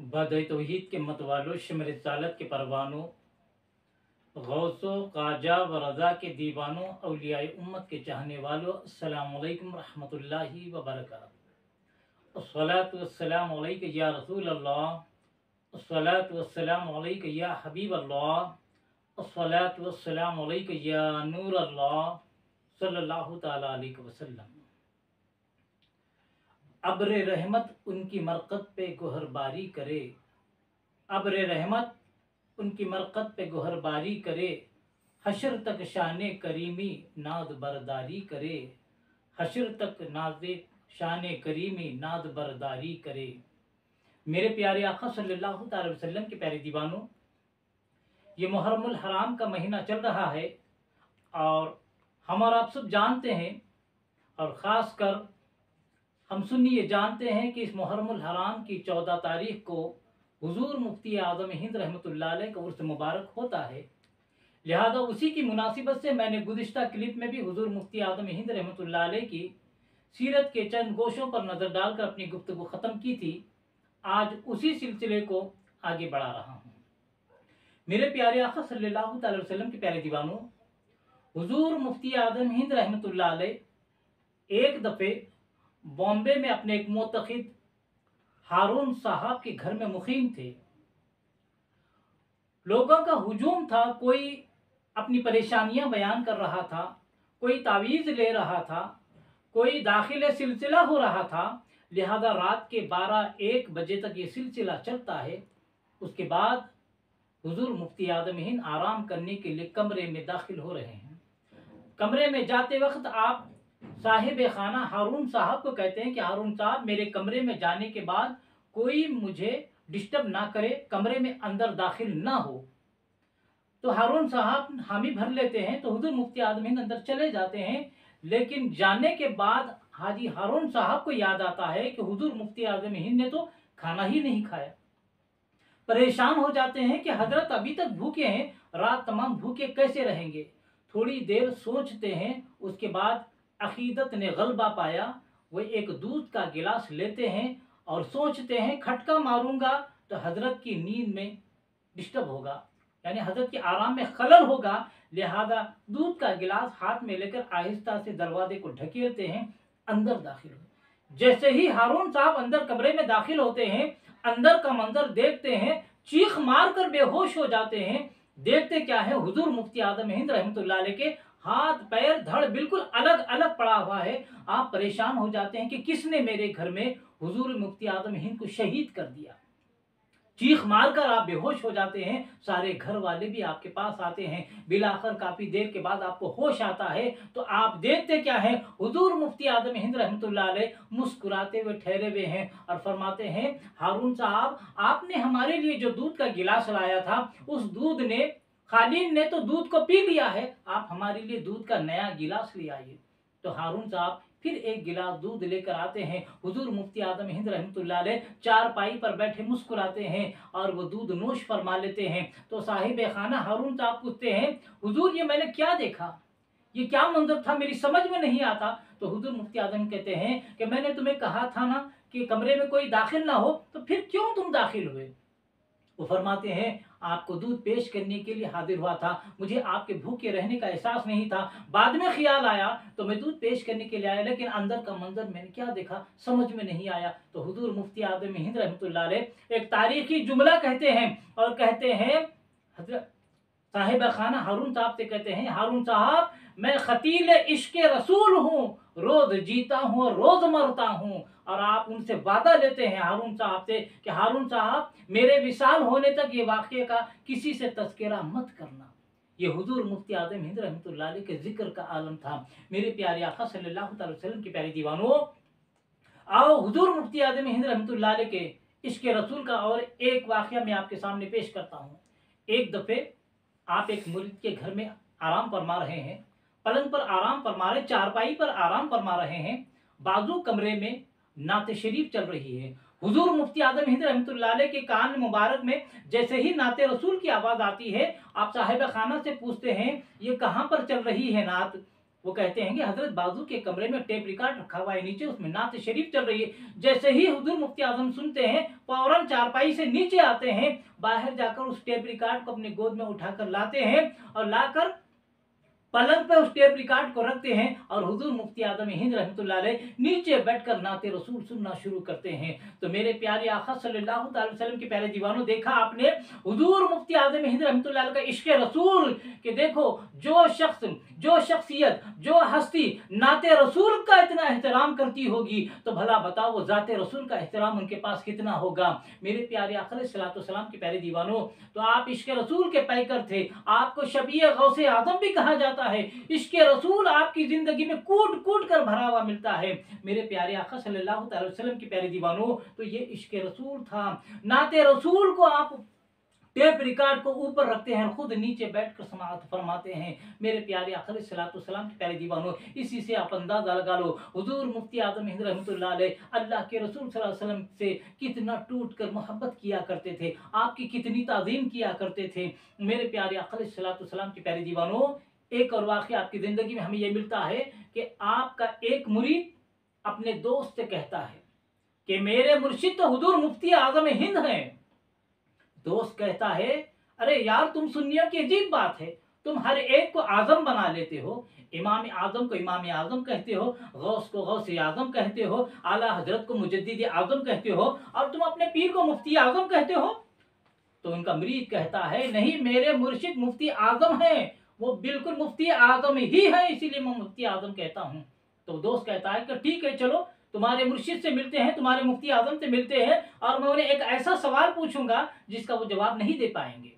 बदई तौहीद के मतवालों, शम्र रिसालत के परवानों, गौसो काजा व रज़ा के दीवानों, औलियाए उम्मत के चाहने वालों, अस्सलामु अलैकुम रहमतुल्लाहि व बरकातुहू। अस्सलातु वस्सलामु अलैका या रसूल अल्लाह, अस्सलातु वस्सलामु अलैका या हबीब अल्लाह, अस्सलातु वस्सलामु अलैका या नूर अल्लाह सल्लल्लाहु तआला अलैहि वसल्लम। अब्र रहमत उनकी मरकत पे गोहरबारी करे, अब्र रहमत उनकी मरकत पे गोहरबारी करे, हशर तक शाने करीमी नाद बरदारी करे, हशर तक नाज़े शाने करीमी नाद बरदारी करे। मेरे प्यारे आका सल्लल्लाहु अलैहि वसल्लम के प्यारे दीवानों, ये मुहर्रमुल हराम का महीना चल रहा है और हम और आप सब जानते हैं, और ख़ास कर हम सुन्नी ये जानते हैं कि इस मुहर्रमुल हराम की 14 तारीख को हुजूर मुफ्ती आज़म हिंद रहमतुल्लाह अलैह का उर्स मुबारक होता है। लिहाजा उसी की मुनासिबत से मैंने गुज़िश्ता क्लिप में भी हुजूर मुफ्ती आज़म हिंद रहमतुल्लाह अलैह की सीरत के चंद गोशों पर नज़र डालकर अपनी गुफ्तगू ख़त्म की थी। आज उसी सिलसिले को आगे बढ़ा रहा हूँ। मेरे प्यारे आका सल्लल्लाहु अलैहि वसल्लम के प्यारे दीवानों, हुजूर मुफ्ती आज़म हिंद रहमतुल्लाह अलैह एक दफ़े बॉम्बे में अपने एक मोतक़िद हारून साहब के घर में मुक़ीम थे। लोगों का हुजूम था, कोई अपनी परेशानियां बयान कर रहा था, कोई तावीज़ ले रहा था, कोई दाखिले सिलसिला हो रहा था। लिहाजा रात के 12-1 बजे तक ये सिलसिला चलता है। उसके बाद हुजूर मुफ्ती आज़म हिंद आराम करने के लिए कमरे में दाखिल हो रहे हैं। कमरे में जाते वक्त आप साहिब खाना हारून साहब को कहते हैं कि हारून साहब, मेरे कमरे में जाने के बाद कोई मुझे डिस्टर्ब ना करे, कमरे में अंदर दाखिल ना हो। तो हारून साहब हामी भर लेते हैं। तो हुजूर मुफ्ती आज़म हिंद अंदर चले जाते हैं, लेकिन जाने के बाद हाजी हारून साहब को याद आता है कि हुजूर मुफ्ती आज़म हिंद ने तो खाना ही नहीं खाया। परेशान हो जाते हैं कि हजरत अभी तक भूखे हैं, रात तमाम भूखे कैसे रहेंगे। थोड़ी देर सोचते हैं, उसके बाद अकीदत ने गलबा पाया। वो एक दूध का गिलास लेते हैं और सोचते हैं खटका मारूंगा तो हजरत की नींद में डिस्टर्ब होगा, यानी हजरत के आराम में खलल होगा। लिहाजा दूध का गिलास हाथ में लेकर आहिस्ता से दरवाजे को ढकेलते हैं, अंदर दाखिल हो। जैसे ही हारून साहब अंदर कमरे में दाखिल होते हैं, अंदर का मंजर देखते हैं, चीख मार कर बेहोश हो जाते हैं। देखते क्या है, हुजूर मुफ्ती आज़म हिंद रहमतुल्लाह अलैह के हाथ पैर धड़ बिल्कुल अलग अलग पड़ा हुआ है। आप परेशान हो जाते हैं कि किसने मेरे घर में हुजूर मुफ्ती आज़म हिंद को शहीद कर दिया। चीख मारकर आप बेहोश हो जाते हैं। सारे घर वाले भी आपके पास आते हैं। बिलाखिर काफी देर के बाद आपको होश आता है तो आप देखते क्या है, हुजूर मुफ्ती आज़म हिंद रहमतुल्लाह अलैह मुस्कुराते हुए ठहरे हुए हैं और फरमाते हैं, हारून साहब, आपने हमारे लिए जो दूध का गिलास लाया था, उस दूध ने खालिन ने तो दूध को पी लिया है, आप हमारे लिए दूध का नया गिलास ले आइए। तो हारून साहब फिर एक गिलास दूध लेकर आते हैं। हुजूर मुफ्ती आज़म हिंद रहमतुल्लाह अलैह चारपाई पर बैठे मुस्कुराते हैं और वो दूध नोश फरमा लेते हैं। तो साहिब खाना हारून साहब पूछते हैं, हुजूर ये मैंने क्या देखा, ये क्या मंजर था, मेरी समझ में नहीं आता। तो हुजूर मुफ्ती आज़म कहते हैं कि मैंने तुम्हें कहा था ना कि कमरे में कोई दाखिल ना हो, तो फिर क्यों तुम दाखिल हुए। वो फरमाते हैं, आपको दूध पेश करने के लिए हाजिर हुआ था, मुझे आपके भूखे रहने का एहसास नहीं था, बाद में ख्याल आया तो मैं दूध पेश करने के लिए आया, लेकिन अंदर का मंजर मैंने क्या देखा समझ में नहीं आया। तो हुजूर मुफ्ती आज़म हिंद रहमतुल्लाह अलैह एक तारीखी जुमला कहते हैं और कहते हैं, हजरत साहिब खाना हारून साहब से कहते हैं, हारून साहब, मैं खतील इश्क रसूल हूँ, रोज जीता हूँ और रोज मरता हूँ। और आप उनसे वादा लेते हैं हारून साहब से कि हारून साहब, मेरे विसाल होने तक ये वाक़े का किसी से तज़किरा मत करना। ये हुजूर मुफ्ती आज़म हिंद रहमतुल्लाह अलैह के जिक्र का आलम था। मेरे प्यारे आका सल्लल्लाहु अलैहि वसल्लम के प्यारे दीवानों, आओ हुजूर मुफ्ती आज़म हिंद रहमतुल्लाह अलैह के इश्क रसूल का और एक वाक़या मैं आपके सामने पेश करता हूँ। एक दफ़े आप एक मुरीद के घर में आराम फरमा रहे हैं, पलंग पर आराम फरमा रहे, चारपाई पर आराम फरमा रहे हैं, बाजू कमरे में नाते शरीफ चल रही है। हुजूर मुफ्ती आज़म हिंद रहमतुल्लाह अलैह के कान मुबारक में जैसे ही नाते रसूल की आवाज़ आती है, आप साहिब खाना से पूछते हैं, ये कहाँ पर चल रही है नात। वो कहते हैं कि हजरत बाजू के कमरे में टेप रिकॉर्ड रखा हुआ है नीचे, उसमें नात शरीफ चल रही है। जैसे ही हुजूर मुफ्ती आजम सुनते हैं, फौरन चारपाई से नीचे आते हैं, बाहर जाकर उस टेप रिकॉर्ड को अपने गोद में उठाकर लाते हैं और लाकर पलंग पे उस टेप रिकॉर्ड को रखते हैं और हुजूर मुफ्ती आजम हिंद रहमतुल्लाह अलैह नीचे बैठकर नाते रसूल सुनना शुरू करते हैं। तो मेरे प्यारे आका सल्लल्लाहु अलैहि वसल्लम के प्यारे दीवानों, देखा आपने हुजूर मुफ्ती आजम हिंद रहमतुल्लाह अलैह का इश्क रसूल कि देखो जो शख्स, जो शख्सियत, जो हस्ती नाते रसूल का इतना एहतराम करती होगी तो भला बताओ वो जाते रसूल का एहतराम उनके पास कितना होगा। मेरे प्यारे आका अलैहिस्सलातु वस्सलाम के प्यारे दीवानों, तो आप इश्क रसूल के पैकर थे, आपको शबीए गौसे आजम भी कहा जाता है। इश्क रसूल आपकी जिंदगी में कूट कूट कर भरा हुआ मिलता है। मेरे प्यारे आका सल्लल्लाहु अलैहि वसल्लम के प्यारे दीवानों, तो ये इश्क रसूल था। नाते रसूल को आप टेप रिकॉर्ड को ऊपर रखते हैं, खुद नीचे बैठकर समाअत फरमाते हैं। मेरे प्यारे आका अलैहिस्सलातु वस्सलाम के प्यारे दीवानों, इसी से आप अंदाजा लगा लो हुजूर मुफ्ती आजम हिंद रहमतुल्लाह अलैह अल्लाह के रसूल सल्लल्लाहु अलैहि वसल्लम से कितना टूट कर मोहब्बत किया करते थे, आपकी कितनी ताज़ीम किया करते थे। मेरे प्यारे आका अलैहिस्सलातु वस्सलाम के प्यारे दीवानों, एक और वाक़या आपकी ज़िंदगी में हमें यह मिलता है कि आपका एक मुरीद अपने दोस्त से कहता है कि मेरे मुर्शिद तो हुजूर मुफ्ती आजम हिंद हैं। दोस्त कहता है, अरे यार तुम सुन्नियों की अजीब बात है, तुम हर एक को आजम बना लेते हो, इमाम आजम को इमाम आजम कहते हो, गौस को गौस आजम कहते हो, आला हजरत को मुजद्दिद आजम कहते हो और तुम अपने पीर को मुफ्ती आजम कहते हो। तो उनका मुरीद कहता है, नहीं मेरे मुर्शिद मुफ्ती आजम हैं, वो बिल्कुल मुफ्ती आजम ही है, इसीलिए मैं मुफ्ती आजम कहता हूँ। तो दोस्त कहता है कि ठीक है, चलो तुम्हारे मुर्शिद से मिलते हैं, तुम्हारे मुफ्ती आजम से मिलते हैं और मैं उन्हें एक ऐसा सवाल पूछूंगा जिसका वो जवाब नहीं दे पाएंगे।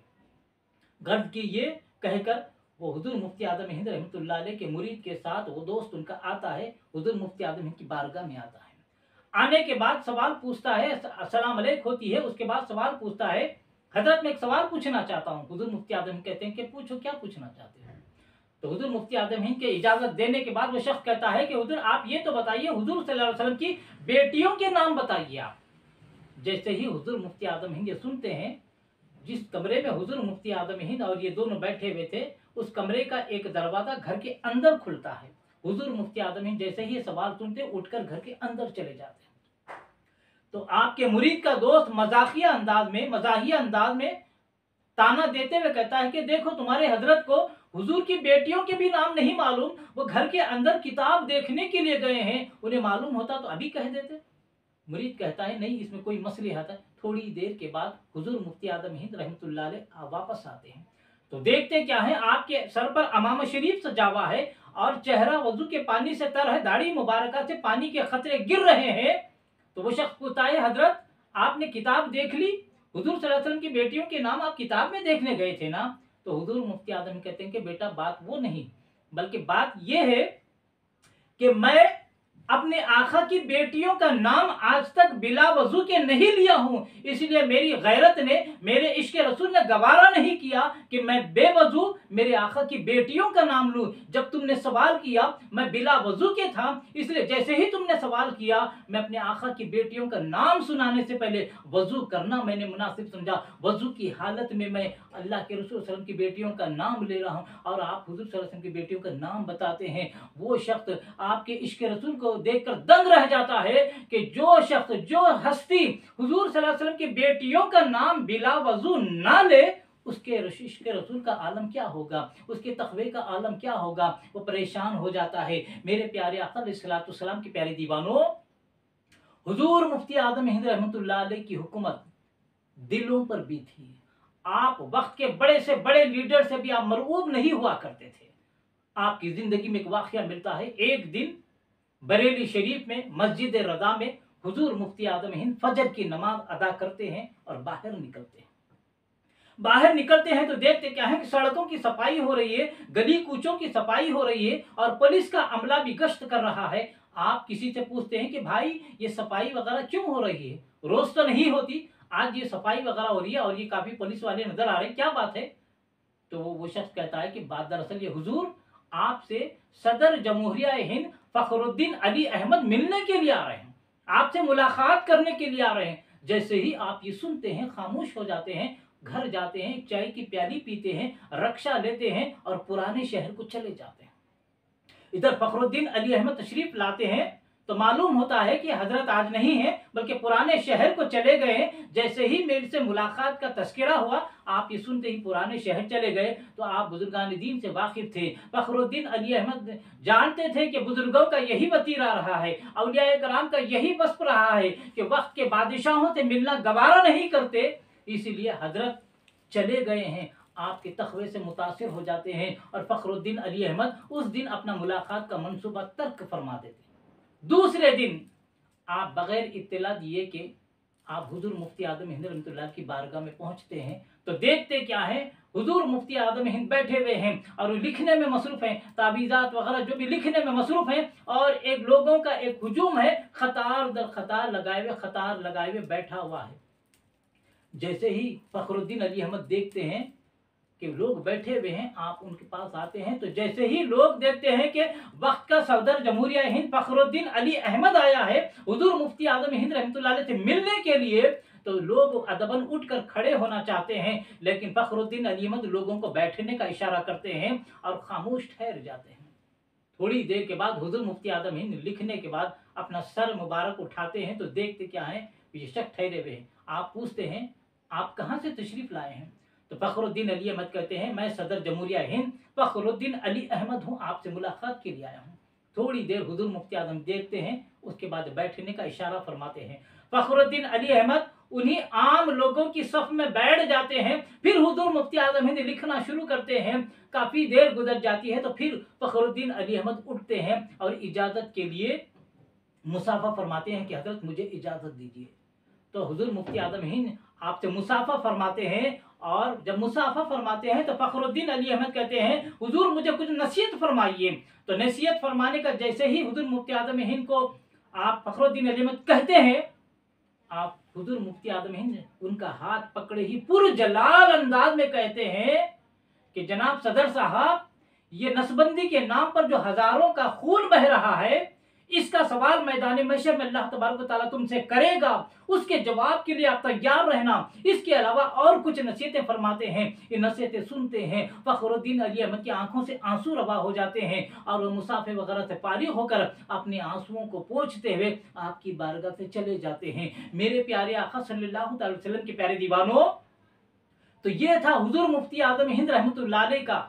गर्द की ये कहकर वो हुजूर मुफ्ती आजम हिंद रहमतुल्लाह अलैह के मुरीद के साथ वो दोस्त उनका आता है, हुजूर मुफ्ती आजम हिंद की बारगाह में आता है। आने के बाद सवाल पूछता है, अस्सलाम अलैकुम होती है, उसके बाद सवाल पूछता है, हजरत मैं एक सवाल पूछना चाहता हूँ। हुजूर मुफ्ती आजम कहते हैं कि पूछो, क्या पूछना चाहते हो। तो हुजूर मुफ्ती आजम हिंद के इजाजत देने के बाद वो शख्स कहता है कि हुजूर आप ये तो बताइए, हुजूर सल्लल्लाहु अलैहि वसल्लम की बेटियों के नाम बताइए आप। जैसे ही हुजूर मुफ्ती आजम हिंद ये सुनते हैं, जिस कमरे में हुजूर मुफ्ती आजम हिंद और ये दोनों बैठे हुए थे, उस कमरे का एक दरवाजा घर के अंदर खुलता है। हुजूर मुफ्ती आजम हिंद जैसे ही ये सवाल सुनते उठकर घर के अंदर चले जाते हैं। तो आपके मुरीद का दोस्त मजाकिया अंदाज में ताना देते हुए कहता है कि देखो तुम्हारे हजरत को हुजूर की बेटियों के भी नाम नहीं मालूम, वो घर के अंदर किताब देखने के लिए गए हैं, उन्हें मालूम होता तो अभी कह देते। मुरीद कहता है नहीं, इसमें कोई मसलिहत है। थोड़ी देर के बाद हुजूर मुफ्ती आजम हिंद रहमतुल्लाह अलैह वापस आते हैं। तो देखते क्या है, आपके सर पर अमामा शरीफ सजा हुआ है और चेहरा वजू के पानी से तर है, दाढ़ी मुबारका से पानी के खतरे गिर रहे हैं। तो वो शख्स पूछता है, हजरत आपने किताब देख ली, हुजूर सल्लल्लाहु अलैहि वसल्लम की बेटियों के नाम आप किताब में देखने गए थे ना। तो हुजूर मुफ्ती आजम कहते हैं कि बेटा बात वो नहीं, बल्कि बात ये है कि मैं अपने आका की बेटियों का नाम आज तक बिला वजू के नहीं लिया हूं, इसलिए मेरी गैरत ने, मेरे इश्क रसूल ने गवारा नहीं किया कि मैं बेवजू मेरे आका की बेटियों का नाम लूं। जब तुमने सवाल किया मैं बिला वजू के था, इसलिए जैसे ही तुमने सवाल किया मैं अपने आका की बेटियों का नाम सुनाने से पहले वजू करना मैंने मुनासिब समझा। वजू की हालत में मैं अल्लाह के रसूल सल्लल्लाहु अलैहि वसल्लम की बेटियों का नाम ले रहा हूं और आप हुजूर सल्लल्लाहु अलैहि वसल्लम की बेटियों का नाम बताते हैं। वो शख्स आपके इश्क रसूल को देखकर दंग रह जाता है कि जो शख्स, जो हस्ती हुजूर सल्लल्लाहु अलैहि वसल्लम की बेटियों का नाम बिला वजू ना ले, उसके इश्क रसूल का आलम क्या होगा, उसके तक़वे का आलम क्या होगा। वो परेशान हो जाता है। मेरे प्यारे आका अलैहिस्सलातु वस्सलाम के प्यारे दीवानों, हुजूर मुफ्ती आजम हिंद रहमतुल्लाह अलैह की हुकूमत दिलों पर भी थी। आप वक्त के बड़े से बड़े लीडर से भी आप मरऊब नहीं हुआ करते थे। आपकी जिंदगी में एक वाक़या मिलता है। एक दिन बरेली शरीफ में मस्जिद रजा में हुजूर मुफ्ती आजम हिंद फजर की नमाज अदा करते हैं और बाहर निकलते हैं। बाहर निकलते हैं तो देखते क्या है कि सड़कों की सफाई हो रही है, गली कूचों की सफाई हो रही है और पुलिस का अमला भी गश्त कर रहा है। आप किसी से पूछते हैं कि भाई ये सफाई वगैरह क्यों हो रही है, रोज तो नहीं होती, आज ये सफाई वगैरह हो रही है और ये काफी पुलिस वाले नजर आ रहे हैं, क्या बात है। तो वो शख्स कहता है कि बात दरअसल ये हुजूर आपसे सदर जमहूरिया हिंद फखरुद्दीन अली अहमद मिलने के लिए आ रहे हैं, आपसे मुलाकात करने के लिए आ रहे हैं। जैसे ही आप ये सुनते हैं खामोश हो जाते हैं, घर जाते हैं, चाय की प्याली पीते हैं, रक्षा लेते हैं और पुराने शहर को चले जाते हैं। इधर फखरुद्दीन अली अहमद तशरीफ लाते हैं तो मालूम होता है कि हजरत आज नहीं है बल्कि पुराने शहर को चले गए। जैसे ही मेरे से मुलाकात का तस्करा हुआ, आप ये सुनते ही पुराने शहर चले गए, तो आप बुजुर्गान दीन से वाकिफ थे। फखरुद्दीन अली अहमद जानते थे कि बुजुर्गों का यही वतीरा रहा है, औलिया कराम का यही वस्फ रहा है कि वक्त के बादशाहों से मिलना गवारा नहीं करते, इसीलिए हजरत चले गए हैं, आपके तखवे से मुतासिर हो जाते हैं। और फखरुद्दीन अली अहमद उस दिन अपना मुलाकात का मंसूबा तर्क फरमा देते। दूसरे दिन आप बगैर इत्तला दिए कि आप हुजूर मुफ्ती आदम हिंद रहमतुल्लाह की बारगाह में पहुंचते हैं, तो देखते क्या है, हुजूर मुफ्ती आदम हिंद बैठे हुए हैं और लिखने में मसरूफ हैं, तावीज़ात वगैरह जो भी लिखने में मसरूफ हैं, और एक लोगों का एक हुजूम है, कतार दर कतार लगाए हुए बैठा हुआ है। जैसे ही फखरुद्दीन अली अहमद देखते हैं कि लोग बैठे हुए हैं, आप उनके पास आते हैं, तो जैसे ही लोग देखते हैं कि वक्त का सदर जमहूरिया हिंद फखरुद्दीन अली अहमद आया है हुजूर मुफ्ती आदम हिंद रहमतुल्लाह अलैह से मिलने के लिए, तो लोग अदबन उठकर खड़े होना चाहते हैं, लेकिन फखरुद्दीन अली अहमद लोगों को बैठने का इशारा करते हैं और खामोश ठहर जाते हैं। थोड़ी देर के बाद हुजूर मुफ्ती आदम हिंद लिखने के बाद अपना सर मुबारक उठाते हैं, तो देखते क्या है, बेशक ठहरे हुए हैं। आप पूछते हैं आप कहाँ से तशरीफ लाए हैं, तो फखरुद्दीन अली अहमद कहते हैं मैं सदर जमहूरिया हिंद फखरुद्दीन अली अहमद हूँ, आपसे मुलाकात के लिए आया हूँ। थोड़ी देर हुजूर मुफ्ती आदम देखते हैं, उसके बाद बैठने का इशारा फरमाते हैं। फखरुद्दीन अली अहमद उन्हीं आम लोगों की सफ में बैठ जाते हैं। फिर हुजूर मुफ्ती आदम हिंद लिखना शुरू करते हैं। काफी देर गुजर जाती है तो फिर फखरुद्दीन अली अहमद उठते हैं और इजाजत के लिए मुसाफा फरमाते हैं कि हजरत मुझे इजाजत दीजिए। तो हुजूर मुफ्ती आदम हिंद आपसे मुसाफा फरमाते हैं, और जब मुसाफा फरमाते हैं तो फखरुद्दीन अली अहमद कहते हैं हुजूर मुझे कुछ नसीहत फरमाइए। तो नसीहत फरमाने का जैसे ही हुजूर मुफ्ती आदम हिंद को आप फखरुद्दीन अली अहमद कहते हैं, आप हुजूर मुफ्ती आदम हिंद उनका हाथ पकड़े ही पुरजलाल अंदाज में कहते हैं कि जनाब सदर साहब, ये नसबंदी के नाम पर जो हजारों का खून बह रहा है, इसका सवाल मैदान महशर में अल्लाह तबारक व तआला तुमसे करेगा, उसके जवाब के लिए आप तैयार रहना। इसके अलावा और कुछ नसीहतें फरमाते हैं। ये नसीहतें सुनते हैं फखरुद्दीन अली अहमद की आंखों से आंसू रवा हो जाते हैं और वो मुसाफे वगैरह से फारिग होकर अपने आंसुओं को पोंछते हुए आपकी बारगाह से चले जाते हैं। मेरे प्यारे आका सल्लल्लाहु अलैहि वसल्लम के प्यारे दीवानों, तो ये था हुजूर मुफ्ती आदम हिंद रहमतुल्लाह अलैह का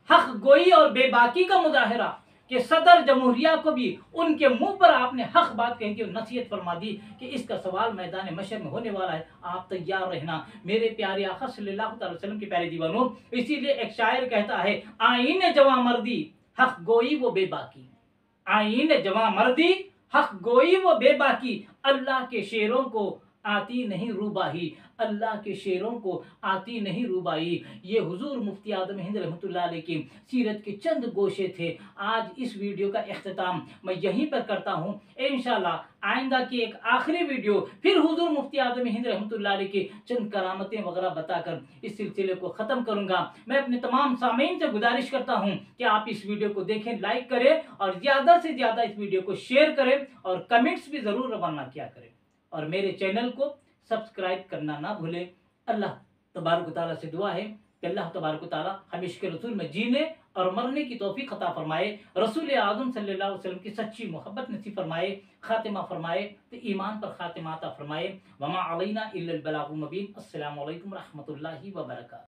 हक गोई और बेबाकी का मुजाहिरा कि सदर जमहूरिया को भी उनके मुंह पर आपने हक बात कही थी, नसीहत फरमा दी कि इसका सवाल मैदान मशर में होने वाला है, आप तैयार रहना। मेरे प्यारे आका सल्लल्लाहु अलैहि वसल्लम के प्यारे दीवानों, इसीलिए एक शायर कहता है आईन जवां मर्दी हक गोई वो बेबाकी, आईन जवां मर्दी हक गोई वो बेबाकी, अल्लाह के शेरों को आती नहीं रूबाही, अल्लाह के शेरों को आती नहीं रूबाई। ये हुजूर मुफ्ती आदम हिंद रहमतुल्लाह अलैह की सीरत के चंद गोशे थे। आज इस वीडियो का इख्तिताम मैं यहीं पर करता हूँ। इंशाल्लाह आइंदा की एक आखिरी वीडियो फिर हुजूर मुफ्ती आदम हिंद रहमतुल्लाह अलैह की चंद करामतें वगैरह बताकर इस सिलसिले को ख़त्म करूँगा। मैं अपने तमाम सामीन से गुजारिश करता हूँ कि आप इस वीडियो को देखें, लाइक करें और ज़्यादा से ज़्यादा इस वीडियो को शेयर करें और कमेंट्स भी ज़रूर रवाना किया करें और मेरे चैनल को सब्सक्राइब करना ना भूलें। अल्लाह तबारक व तआला से दुआ है कि अल्लाह तबारक व तआला हमें इश्क़ रसूल में जीने और मरने की तौफीक अता फरमाए, रसूल आज़म सल्लल्लाहु अलैहि वसल्लम की सच्ची मोहब्बत नसीब फरमाए, खातिमा फरमाए, तो ईमान पर खातिमा अता फरमाए। वमा अलैना इल्लल बलागुल मुबीन। अस्सलामु अलैकुम रहमतुल्लाहि व बरकातहू।